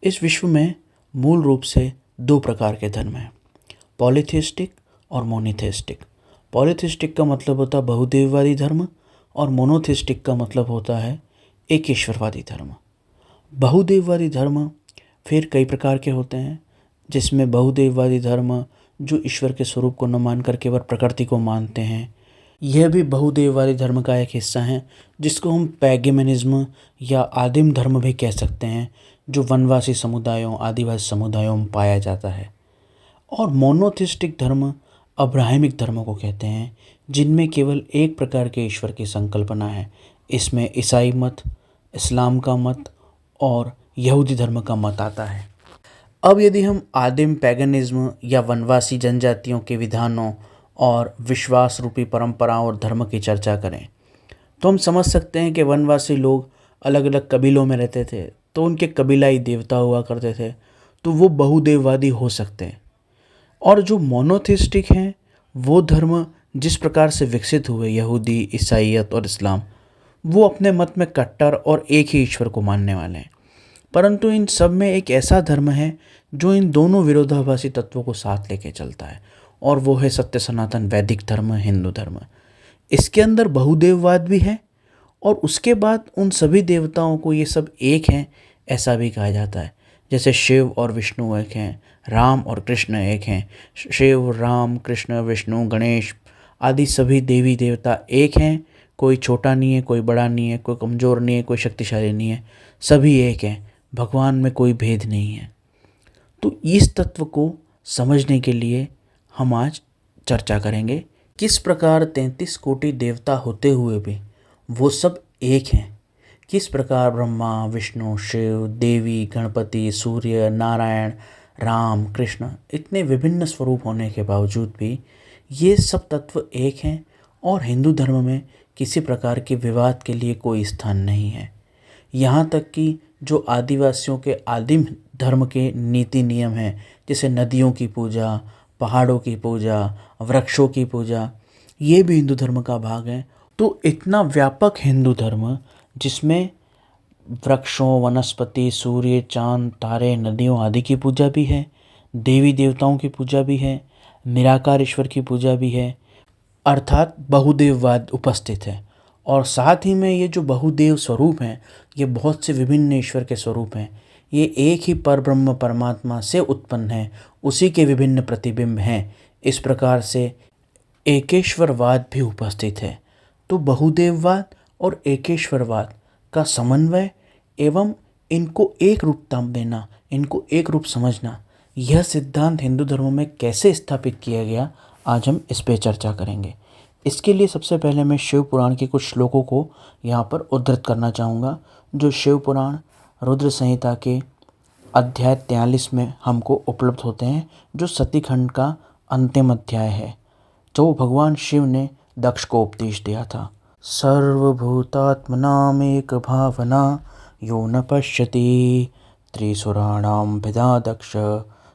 इस विश्व में मूल रूप से दो प्रकार के धर्म हैं, पॉलीथिस्टिक और मोनीथिस्टिक। पॉलीथिस्टिक का मतलब होता है बहुदेववादी धर्म और मोनोथिस्टिक का मतलब होता है एक ईश्वरवादी धर्म। बहुदेववादी धर्म फिर कई प्रकार के होते हैं, जिसमें बहुदेववादी धर्म जो ईश्वर के स्वरूप को न मानकर केवल प्रकृति को मानते हैं, यह भी बहुदेववादी धर्म का एक हिस्सा है, जिसको हम पैगेमनिज्म या आदिम धर्म भी कह सकते हैं, जो वनवासी समुदायों आदिवासी समुदायों में पाया जाता है। और मोनोथिस्टिक धर्म अब्राहमिक धर्मों को कहते हैं, जिनमें केवल एक प्रकार के ईश्वर की संकल्पना है। इसमें ईसाई मत, इस्लाम का मत और यहूदी धर्म का मत आता है। अब यदि हम आदिम पैगनिज्म या वनवासी जनजातियों के विधानों और विश्वास रूपी परंपराओं और धर्म की चर्चा करें, तो हम समझ सकते हैं कि वनवासी लोग अलग अलग कबीलों में रहते थे, तो उनके कबीलाई देवता हुआ करते थे, तो वो बहुदेववादी हो सकते हैं। और जो मोनोथिस्टिक हैं, वो धर्म जिस प्रकार से विकसित हुए, यहूदी, ईसाईयत और इस्लाम, वो अपने मत में कट्टर और एक ही ईश्वर को मानने वाले हैं। परंतु इन सब में एक ऐसा धर्म है जो इन दोनों विरोधाभासी तत्वों को साथ लेके चलता है, और वो है सत्य सनातन वैदिक धर्म, हिंदू धर्म। इसके अंदर बहुदेववाद भी है, और उसके बाद उन सभी देवताओं को ये सब एक हैं ऐसा भी कहा जाता है। जैसे शिव और विष्णु एक हैं, राम और कृष्ण एक हैं। शिव, राम, कृष्ण, विष्णु, गणेश आदि सभी देवी देवता एक हैं। कोई छोटा नहीं है, कोई बड़ा नहीं है, कोई कमज़ोर नहीं है, कोई शक्तिशाली नहीं है, सभी एक हैं। भगवान में कोई भेद नहीं है। तो इस तत्व को समझने के लिए हम आज चर्चा करेंगे, किस प्रकार 33 कोटि देवता होते हुए भी वो सब एक हैं। किस प्रकार ब्रह्मा, विष्णु, शिव, देवी, गणपति, सूर्य, नारायण, राम, कृष्ण इतने विभिन्न स्वरूप होने के बावजूद भी ये सब तत्व एक हैं, और हिंदू धर्म में किसी प्रकार के विवाद के लिए कोई स्थान नहीं है। यहाँ तक कि जो आदिवासियों के आदिम धर्म के नीति नियम हैं, जैसे नदियों की पूजा, पहाड़ों की पूजा, वृक्षों की पूजा, ये भी हिंदू धर्म का भाग है। तो इतना व्यापक हिंदू धर्म, जिसमें वृक्षों, वनस्पति, सूर्य, चांद, तारे, नदियों आदि की पूजा भी है, देवी देवताओं की पूजा भी है, निराकार ईश्वर की पूजा भी है, अर्थात बहुदेववाद उपस्थित है। और साथ ही में ये जो बहुदेव स्वरूप हैं, ये बहुत से विभिन्न ईश्वर के स्वरूप हैं। ये एक ही परब्रह्म परमात्मा से उत्पन्न है, उसी के विभिन्न प्रतिबिंब हैं। इस प्रकार से एकेश्वरवाद भी उपस्थित है। तो बहुदेववाद और एकेश्वरवाद का समन्वय एवं इनको एक रूपता देना, इनको एक रूप समझना, यह सिद्धांत हिंदू धर्म में कैसे स्थापित किया गया, आज हम इस पे चर्चा करेंगे। इसके लिए सबसे पहले मैं शिव पुराण के कुछ श्लोकों को यहाँ पर उद्धृत करना चाहूँगा, जो शिव पुराण रुद्र संहिता के अध्याय 43 में हमको उपलब्ध होते हैं, जो सतीखंड का अंतिम अध्याय है, जो भगवान शिव ने दक्ष को उपदेश दिया था। सर्वभूतात्मनामेक भावना यो न पश्यति त्रिसुराणां भिदा दक्ष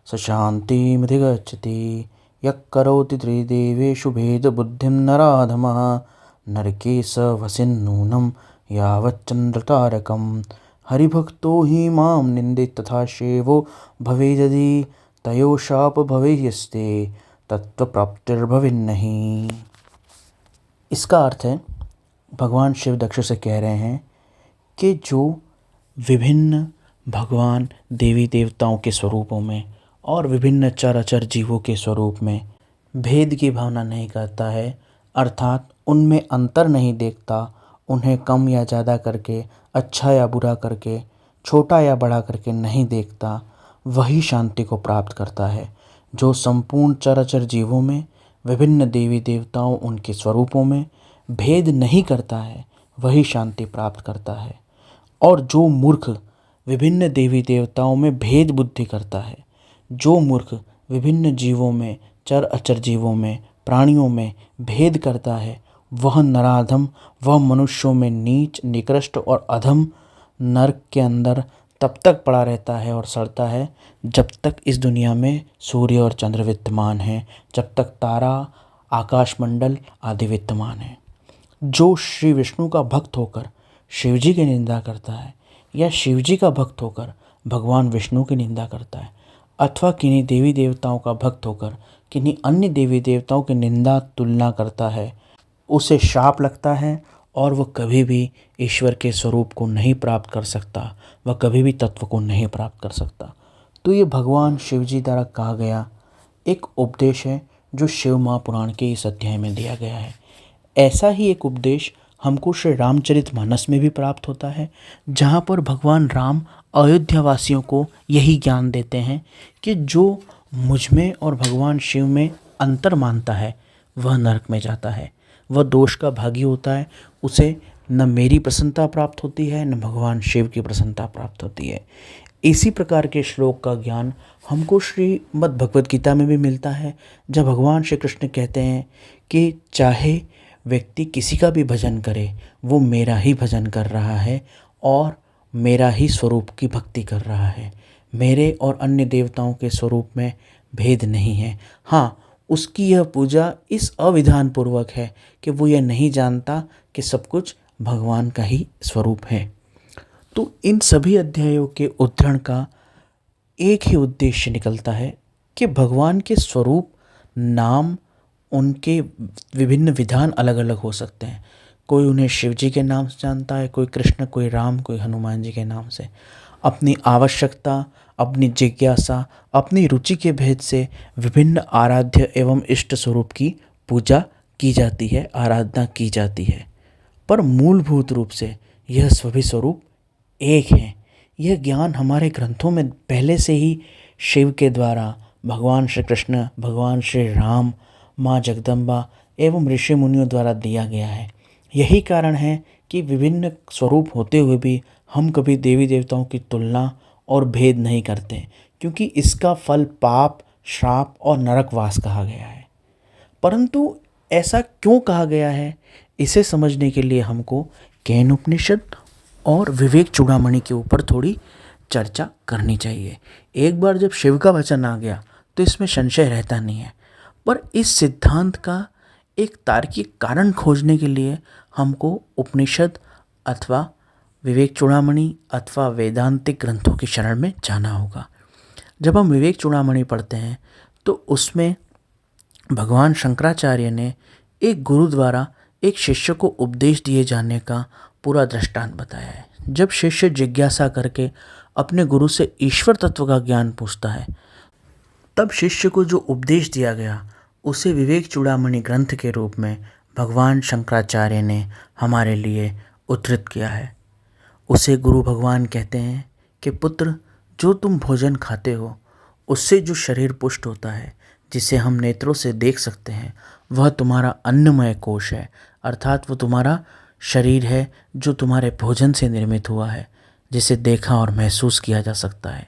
स शान्तिमधिगच्छति यः करोति त्रिदेवेषु भेदबुद्धिं नराधमः नरके स वसिन्नूनं यावच्चन्द्रतारकम् हरिभक्तो हि मां निन्देत् तथा शिवो भवेदि तयो शाप भवेयस्ते तत्त्वप्राप्तिर्भवेन्नहि। इसका अर्थ है, भगवान शिव दक्ष से कह रहे हैं कि जो विभिन्न भगवान देवी देवताओं के स्वरूपों में और विभिन्न चराचर जीवों के स्वरूप में भेद की भावना नहीं करता है, अर्थात उनमें अंतर नहीं देखता, उन्हें कम या ज़्यादा करके, अच्छा या बुरा करके, छोटा या बड़ा करके नहीं देखता, वही शांति को प्राप्त करता है। जो संपूर्ण चराचर जीवों में, विभिन्न देवी देवताओं, उनके स्वरूपों में भेद नहीं करता है, वही शांति प्राप्त करता है। और जो मूर्ख विभिन्न देवी देवताओं में भेद बुद्धि करता है, जो मूर्ख विभिन्न जीवों में, चर अचर जीवों में, प्राणियों में भेद करता है, वह नराधम, वह मनुष्यों में नीच, निकृष्ट और अधम नरक के अंदर तब तक पड़ा रहता है और सड़ता है जब तक इस दुनिया में सूर्य और चंद्र विद्यमान हैं, जब तक तारा, आकाशमंडल आदि विद्यमान हैं। जो श्री विष्णु का भक्त होकर शिवजी की निंदा करता है, या शिवजी का भक्त होकर भगवान विष्णु की निंदा करता है अथवा किन्हीं देवी देवताओं का भक्त होकर किन्हीं अन्य देवी देवताओं की निंदा तुलना करता है, उसे शाप लगता है और वह कभी भी ईश्वर के स्वरूप को नहीं प्राप्त कर सकता, वह कभी भी तत्व को नहीं प्राप्त कर सकता। तो ये भगवान शिव जी द्वारा कहा गया एक उपदेश है जो शिव महापुराण के इस अध्याय में दिया गया है। ऐसा ही एक उपदेश हमको श्री रामचरितमानस में भी प्राप्त होता है, जहाँ पर भगवान राम अयोध्या वासियों को यही ज्ञान देते हैं कि जो मुझ में और भगवान शिव में अंतर मानता है वह नरक में जाता है, वह दोष का भागी होता है, उसे न मेरी प्रसन्नता प्राप्त होती है न भगवान शिव की प्रसन्नता प्राप्त होती है। इसी प्रकार के श्लोक का ज्ञान हमको श्रीमद् भगवद गीता में भी मिलता है, जब भगवान श्री कृष्ण कहते हैं कि चाहे व्यक्ति किसी का भी भजन करे वो मेरा ही भजन कर रहा है और मेरा ही स्वरूप की भक्ति कर रहा है, मेरे और अन्य देवताओं के स्वरूप में भेद नहीं है। हाँ, उसकी यह पूजा इस अविधान पूर्वक है कि वो यह नहीं जानता कि सब कुछ भगवान का ही स्वरूप है। तो इन सभी अध्यायों के उद्धरण का एक ही उद्देश्य निकलता है कि भगवान के स्वरूप, नाम, उनके विभिन्न विधान अलग अलग हो सकते हैं। कोई उन्हें शिव जी के नाम से जानता है, कोई कृष्ण, कोई राम, कोई हनुमान जी के नाम से। अपनी आवश्यकता, अपनी जिज्ञासा, अपनी रुचि के भेद से विभिन्न आराध्य एवं इष्ट स्वरूप की पूजा की जाती है, आराधना की जाती है, पर मूलभूत रूप से यह सभी स्वरूप एक हैं। यह ज्ञान हमारे ग्रंथों में पहले से ही शिव के द्वारा भगवान श्री कृष्ण, भगवान श्री राम, माँ जगदम्बा एवं ऋषि मुनियों द्वारा दिया गया है। यही कारण है कि विभिन्न स्वरूप होते हुए भी हम कभी देवी देवताओं की तुलना और भेद नहीं करते, क्योंकि इसका फल पाप, श्राप और नरकवास कहा गया है। परंतु ऐसा क्यों कहा गया है, इसे समझने के लिए हमको केन उपनिषद और विवेक चूड़ामणि के ऊपर थोड़ी चर्चा करनी चाहिए। एक बार जब शिव का वचन आ गया तो इसमें संशय रहता नहीं है, पर इस सिद्धांत का एक तार्किक कारण खोजने के लिए हमको उपनिषद अथवा विवेक चूड़ामणि अथवा वेदांतिक ग्रंथों की शरण में जाना होगा। जब हम विवेक चूड़ामणि पढ़ते हैं तो उसमें भगवान शंकराचार्य ने एक गुरु द्वारा एक शिष्य को उपदेश दिए जाने का पूरा दृष्टांत बताया है। जब शिष्य जिज्ञासा करके अपने गुरु से ईश्वर तत्व का ज्ञान पूछता है, तब शिष्य को जो उपदेश दिया गया उसे विवेक चूड़ामणि ग्रंथ के रूप में भगवान शंकराचार्य ने हमारे लिए उद्धृत किया है। उसे गुरु भगवान कहते हैं कि पुत्र, जो तुम भोजन खाते हो उससे जो शरीर पुष्ट होता है, जिसे हम नेत्रों से देख सकते हैं, वह तुम्हारा अन्नमय कोश है, अर्थात वो तुम्हारा शरीर है जो तुम्हारे भोजन से निर्मित हुआ है, जिसे देखा और महसूस किया जा सकता है।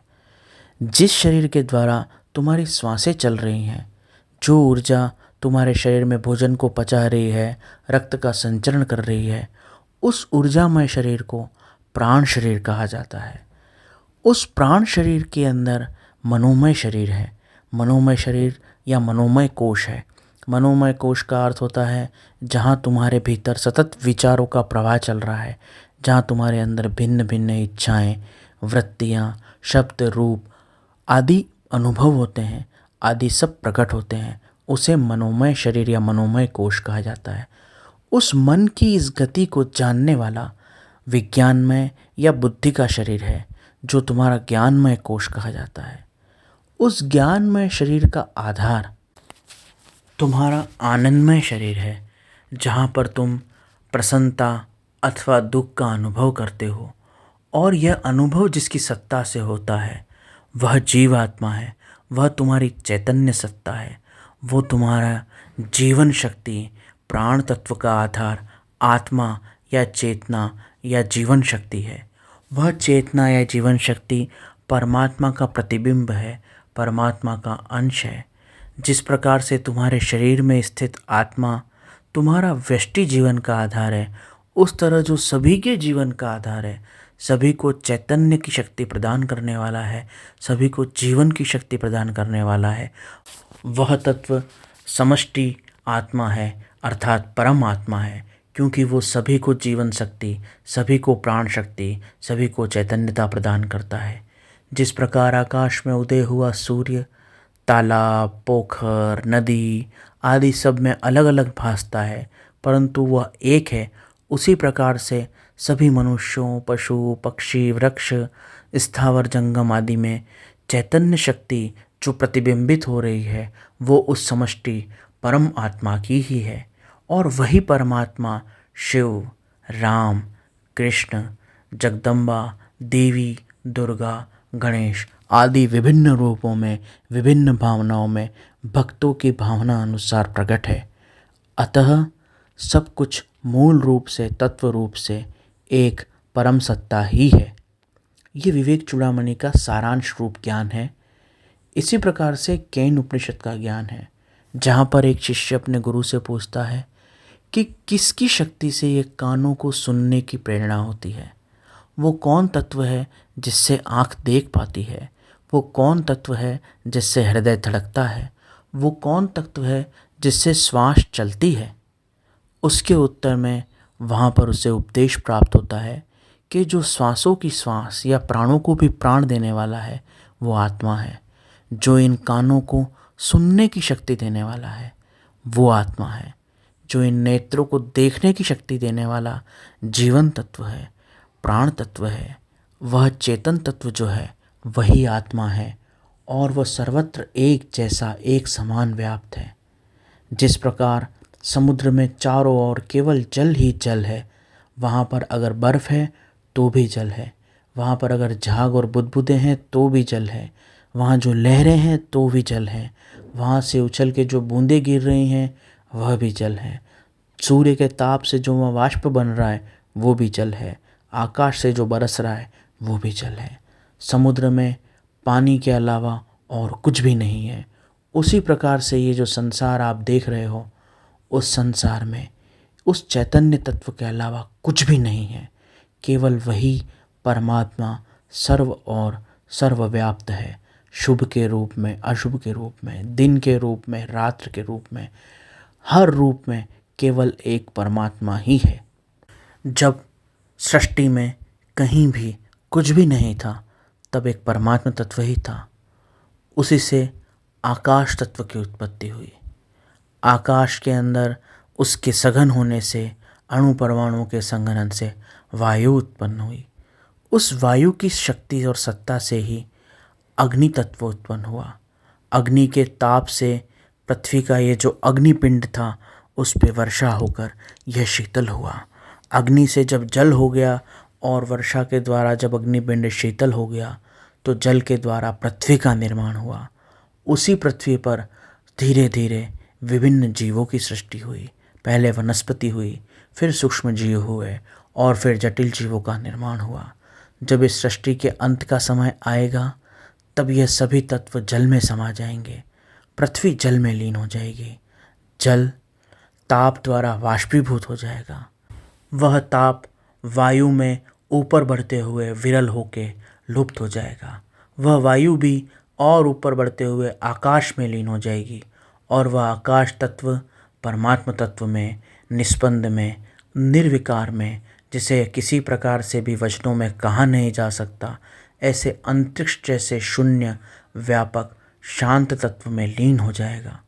जिस शरीर के द्वारा तुम्हारी सांसें चल रही हैं, जो ऊर्जा तुम्हारे शरीर में भोजन को पचा रही है, रक्त का संचरण कर रही है, उस ऊर्जामय शरीर को प्राण शरीर कहा जाता है। उस प्राण शरीर के अंदर मनोमय शरीर है। मनोमय शरीर या मनोमय कोश है। मनोमय कोश का अर्थ होता है जहाँ तुम्हारे भीतर सतत विचारों का प्रवाह चल रहा है, जहाँ तुम्हारे अंदर भिन्न भिन्न इच्छाएं, वृत्तियाँ, शब्द, रूप आदि अनुभव होते हैं, आदि सब प्रकट होते हैं, उसे मनोमय शरीर या मनोमय कोश कहा जाता है। उस मन की इस गति को जानने वाला विज्ञानमय या बुद्धि का शरीर है, जो तुम्हारा ज्ञानमय कोश कहा जाता है। उस ज्ञानमय शरीर का आधार तुम्हारा आनंदमय शरीर है, जहाँ पर तुम प्रसन्नता अथवा दुख का अनुभव करते हो, और यह अनुभव जिसकी सत्ता से होता है वह जीवात्मा है, वह तुम्हारी चैतन्य सत्ता है, वो तुम्हारा जीवन शक्ति, प्राण तत्व का आधार आत्मा या चेतना या जीवन शक्ति है। वह चेतना या जीवन शक्ति परमात्मा का प्रतिबिंब है, परमात्मा का अंश है। जिस प्रकार से तुम्हारे शरीर में स्थित आत्मा तुम्हारा व्यष्टि जीवन का आधार है, उस तरह जो सभी के जीवन का आधार है, सभी को चैतन्य की शक्ति प्रदान करने वाला है, सभी को जीवन की शक्ति प्रदान करने वाला है, वह तत्व समष्टि आत्मा है, अर्थात परम आत्मा है, क्योंकि वो सभी को जीवन शक्ति, सभी को प्राण शक्ति, सभी को चैतन्यता प्रदान करता है। जिस प्रकार आकाश में उदय हुआ सूर्य तालाब, पोखर, नदी आदि सब में अलग अलग भासता है, परंतु वह एक है, उसी प्रकार से सभी मनुष्यों, पशु, पक्षी, वृक्ष, स्थावर, जंगम आदि में चैतन्य शक्ति जो प्रतिबिंबित हो रही है वो उस समष्टि परम आत्मा की ही है। और वही परमात्मा शिव, राम, कृष्ण, जगदम्बा, देवी, दुर्गा, गणेश आदि विभिन्न रूपों में, विभिन्न भावनाओं में भक्तों की भावना अनुसार प्रकट है। अतः सब कुछ मूल रूप से, तत्व रूप से एक परम सत्ता ही है। ये विवेक चूड़ामणि का सारांश रूप ज्ञान है। इसी प्रकार से कैन उपनिषद का ज्ञान है, जहाँ पर एक शिष्य अपने गुरु से पूछता है कि किसकी शक्ति से ये कानों को सुनने की प्रेरणा होती है। वो कौन तत्व है जिससे आँख देख पाती है। वो कौन तत्व है जिससे हृदय धड़कता है। वो कौन तत्व है जिससे श्वास चलती है। उसके उत्तर में वहाँ पर उसे उपदेश प्राप्त होता है कि जो श्वासों की श्वास या प्राणों को भी प्राण देने वाला है वो आत्मा है। जो इन कानों को सुनने की शक्ति देने वाला है वो आत्मा है। जो इन नेत्रों को देखने की शक्ति देने वाला जीवन तत्व है, प्राण तत्व है, वह चेतन तत्व जो है वही आत्मा है। और वह सर्वत्र एक जैसा, एक समान व्याप्त है। जिस प्रकार समुद्र में चारों ओर केवल जल ही जल है, वहाँ पर अगर बर्फ़ है तो भी जल है, वहाँ पर अगर झाग और बुदबुदें हैं तो भी जल है, वहाँ जो लहरें हैं तो भी जल है, वहाँ से उछल के जो बूंदें गिर रही हैं वह भी जल है, सूर्य के ताप से जो वह वाष्प बन रहा है वो भी जल है, आकाश से जो बरस रहा है वो भी जल है। समुद्र में पानी के अलावा और कुछ भी नहीं है। उसी प्रकार से ये जो संसार आप देख रहे हो, उस संसार में उस चैतन्य तत्व के अलावा कुछ भी नहीं है। केवल वही परमात्मा सर्व और सर्वव्याप्त है। शुभ के रूप में, अशुभ के रूप में, दिन के रूप में, रात्र के रूप में, हर रूप में केवल एक परमात्मा ही है। जब सृष्टि में कहीं भी कुछ भी नहीं था तब एक परमात्मा तत्व ही था। उसी से आकाश तत्व की उत्पत्ति हुई। आकाश के अंदर उसके सघन होने से, अणु परमाणुओं के संघनन से वायु उत्पन्न हुई। उस वायु की शक्ति और सत्ता से ही अग्नि तत्व उत्पन्न हुआ। अग्नि के ताप से पृथ्वी का ये जो अग्निपिंड था उस पे वर्षा होकर यह शीतल हुआ। अग्नि से जब जल हो गया और वर्षा के द्वारा जब अग्निपिंड शीतल हो गया तो जल के द्वारा पृथ्वी का निर्माण हुआ। उसी पृथ्वी पर धीरे धीरे विभिन्न जीवों की सृष्टि हुई। पहले वनस्पति हुई, फिर सूक्ष्म जीव हुए और फिर जटिल जीवों का निर्माण हुआ। जब इस सृष्टि के अंत का समय आएगा तब यह सभी तत्व जल में समा जाएंगे। पृथ्वी जल में लीन हो जाएगी। जल ताप द्वारा वाष्पीभूत हो जाएगा। वह ताप वायु में ऊपर बढ़ते हुए विरल होके लुप्त हो जाएगा। वह वायु भी और ऊपर बढ़ते हुए आकाश में लीन हो जाएगी और वह आकाश तत्व परमात्मा तत्व में, निस्पंद में, निर्विकार में, जिसे किसी प्रकार से भी वचनों में कहा नहीं जा सकता, ऐसे अंतरिक्ष जैसे शून्य, व्यापक, शांत तत्व में लीन हो जाएगा।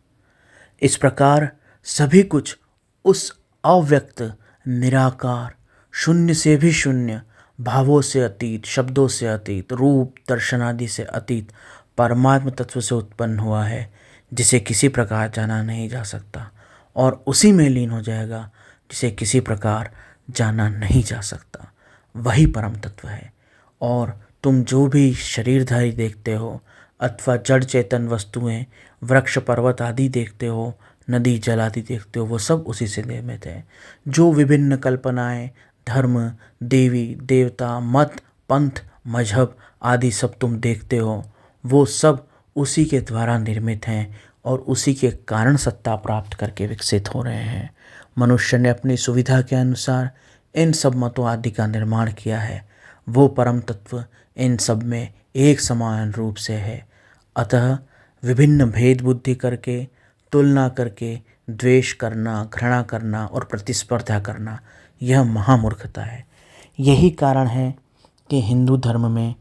इस प्रकार सभी कुछ उस अव्यक्त, निराकार, शून्य से भी शून्य, भावों से अतीत, शब्दों से अतीत, रूप दर्शन आदि से अतीत परमात्मा तत्व से उत्पन्न हुआ है, जिसे किसी प्रकार जाना नहीं जा सकता, और उसी में लीन हो जाएगा जिसे किसी प्रकार जाना नहीं जा सकता। वही परम तत्व है। और तुम जो भी शरीरधारी देखते हो अथवा जड़ चेतन वस्तुएं, वृक्ष पर्वत आदि देखते हो, नदी जल आदि देखते हो, वो सब उसी से निर्मित है। जो विभिन्न कल्पनाएं, धर्म, देवी देवता, मत, पंथ, मजहब आदि सब तुम देखते हो, वो सब उसी के द्वारा निर्मित हैं और उसी के कारण सत्ता प्राप्त करके विकसित हो रहे हैं। मनुष्य ने अपनी सुविधा के अनुसार इन सब मतों आदि का निर्माण किया है। वो परम तत्व इन सब में एक समान रूप से है। अतः विभिन्न भेद बुद्धि करके, तुलना करके द्वेष करना, घृणा करना और प्रतिस्पर्धा करना यह महामूर्खता है। यही कारण है कि हिंदू धर्म में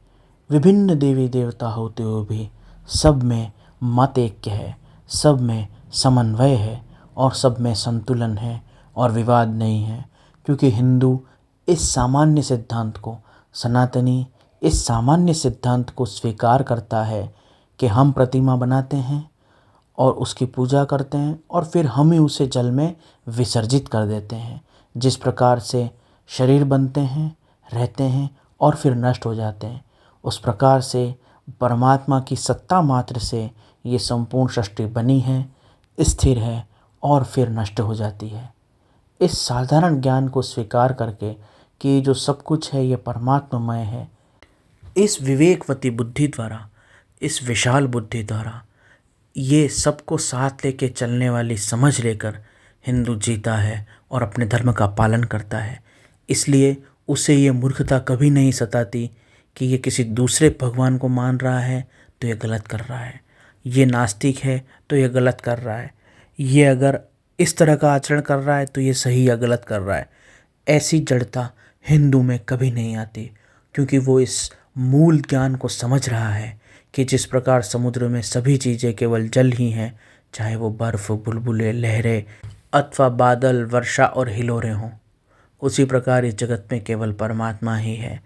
विभिन्न देवी देवता होते हुए भी सब में मत ऐक्य है, सब में समन्वय है और सब में संतुलन है और विवाद नहीं है। क्योंकि हिंदू इस सामान्य सिद्धांत को, सनातनी इस सामान्य सिद्धांत को स्वीकार करता है कि हम प्रतिमा बनाते हैं और उसकी पूजा करते हैं और फिर हम ही उसे जल में विसर्जित कर देते हैं। जिस प्रकार से शरीर बनते हैं, रहते हैं और फिर नष्ट हो जाते हैं, उस प्रकार से परमात्मा की सत्ता मात्र से ये संपूर्ण सृष्टि बनी है, स्थिर है और फिर नष्ट हो जाती है। इस साधारण ज्ञान को स्वीकार करके कि जो सब कुछ है ये परमात्मामय है, इस विवेकवती बुद्धि द्वारा, इस विशाल बुद्धि द्वारा ये सबको साथ लेके चलने वाली समझ लेकर हिंदू जीता है और अपने धर्म का पालन करता है। इसलिए उसे ये मूर्खता कभी नहीं सताती कि ये किसी दूसरे भगवान को मान रहा है तो ये गलत कर रहा है, ये नास्तिक है तो ये गलत कर रहा है, ये अगर इस तरह का आचरण कर रहा है तो ये सही या गलत कर रहा है। ऐसी जड़ता हिंदू में कभी नहीं आती, क्योंकि वो इस मूल ज्ञान को समझ रहा है कि जिस प्रकार समुद्र में सभी चीज़ें केवल जल ही हैं, चाहे वो बर्फ़, बुलबुले, लहरें अथवा बादल, वर्षा और हिलोरें हों, उसी प्रकार इस जगत में केवल परमात्मा ही है।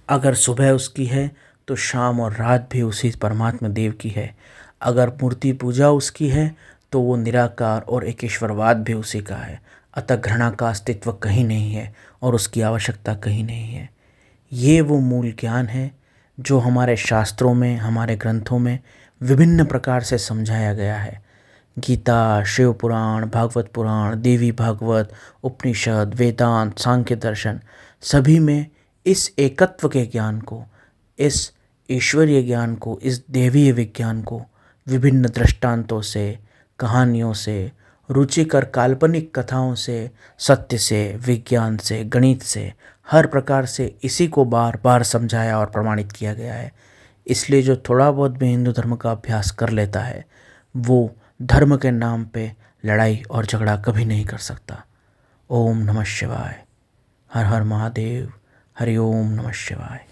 अगर सुबह उसकी है तो शाम और रात भी उसी परमात्मा देव की है। अगर मूर्ति पूजा उसकी है तो वो निराकार और एकेश्वरवाद भी उसी का है। अतः घृणा का अस्तित्व कहीं नहीं है और उसकी आवश्यकता कहीं नहीं है। ये वो मूल ज्ञान है जो हमारे शास्त्रों में, हमारे ग्रंथों में विभिन्न प्रकार से समझाया गया है। गीता, शिव पुराण, भागवत पुराण, देवी भागवत, उपनिषद, वेदांत, सांख्य दर्शन, सभी में इस एकत्व के ज्ञान को, इस ईश्वरीय ज्ञान को, इस देवीय विज्ञान को विभिन्न दृष्टांतों से, कहानियों से, रुचिकर काल्पनिक कथाओं से, सत्य से, विज्ञान से, गणित से, हर प्रकार से इसी को बार बार समझाया और प्रमाणित किया गया है। इसलिए जो थोड़ा बहुत भी हिंदू धर्म का अभ्यास कर लेता है वो धर्म के नाम पे लड़ाई और झगड़ा कभी नहीं कर सकता। ओम नमः शिवाय। हर हर महादेव। हरि ओम नमः शिवाय।